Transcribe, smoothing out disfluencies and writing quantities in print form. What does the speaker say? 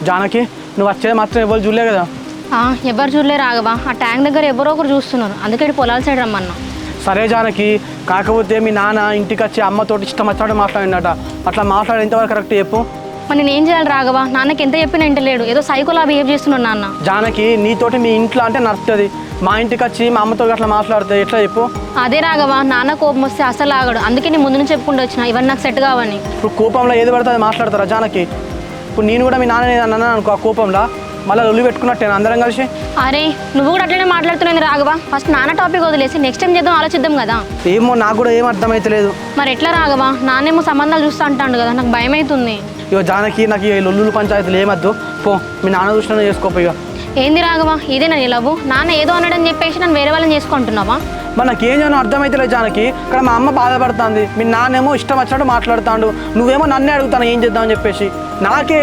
జానకి నువ్వు వచ్చేది మాత్రం ఎవరు చూడలే కదా. ఎవరు చూడలే రాఘవ, ఆ ట్యాంక్ దగ్గర ఎవరో ఒకరు చూస్తున్నారు, అందుకే ఇటు పొలాల సైడ్ రమ్మన్నా. సరే జానకి, కాకపోతే మీ నాన్న ఇంటికి వచ్చి అమ్మతోటి ఇష్టం వచ్చినట్టు మాట్లాడిందట. అట్లా మాట్లాడి ఎంతవరకు కరెక్ట్ చెప్పు. మరి నేనేం చేయాలి రాఘవ? నాన్నకి ఎంత చెప్పినా ఇంటలేడు, ఏదో సైకోలా బిహేవ్ చేస్తున్నాడు నాన్న. జానకి నీతోటి మీ ఇంట్లో అంటే నడుస్తుంది, మా ఇంటికి వచ్చి మా అమ్మతో అట్లా మాట్లాడితే ఎట్లా చెప్పు. అదే రాఘవ, నాన్న కోపం వస్తే అసలు ఆగడు, అందుకే నేను ముందు నుంచి చెప్పుకుంటూ వచ్చిన ఇవన్నీ నాకు సెట్ కావని. ఇప్పుడు కోపంలో ఏది పడితే అది మాట్లాడతారా జానకి? ఇప్పుడు నేను కూడా మీ నాన్న అన్నాను అనుకో, ఆ కోపంలో మళ్ళీ ఒళ్ళు పెట్టుకున్నట్టేనా అందరం కలిసి? అరే నువ్వు కూడా అట్లనే మాట్లాడుతున్నాను రాఘవ, ఫస్ట్ నాన్న టాపిక్ వదిలేసి నెక్స్ట్ టైం చేద్దాం ఆలోచిద్దాం కదా. ఏమో నాకు కూడా ఏం అర్థమైతలేదు. మరి ఎట్లా రాఘవ? నాన్నేమో సంబంధాలు చూస్తా అంటాడు కదా, నాకు భయం అవుతుంది. ఇగో జానకి, నాకు ఈ లొల్లులు పంచాయతీలు ఏమద్దు, పో మీ నాన్న చూసినా చేసుకోపోయా. ఏంది రాఘవ, ఇదేనా నీ లవ్? నాన్న ఏదో అన్నాడని చెప్పేసి నన్ను వేరే వాళ్ళని చేసుకుంటున్నావా? మరి నాకేం చేయను అర్థమైతలేదు జానకి. ఇక్కడ మా అమ్మ బాధపడుతుంది, మీ నాన్నేమో ఇష్టం వచ్చినట్టు మాట్లాడుతాడు, నువ్వేమో నన్నే అడుగుతాను ఏం చేద్దామని చెప్పేసి. నాకే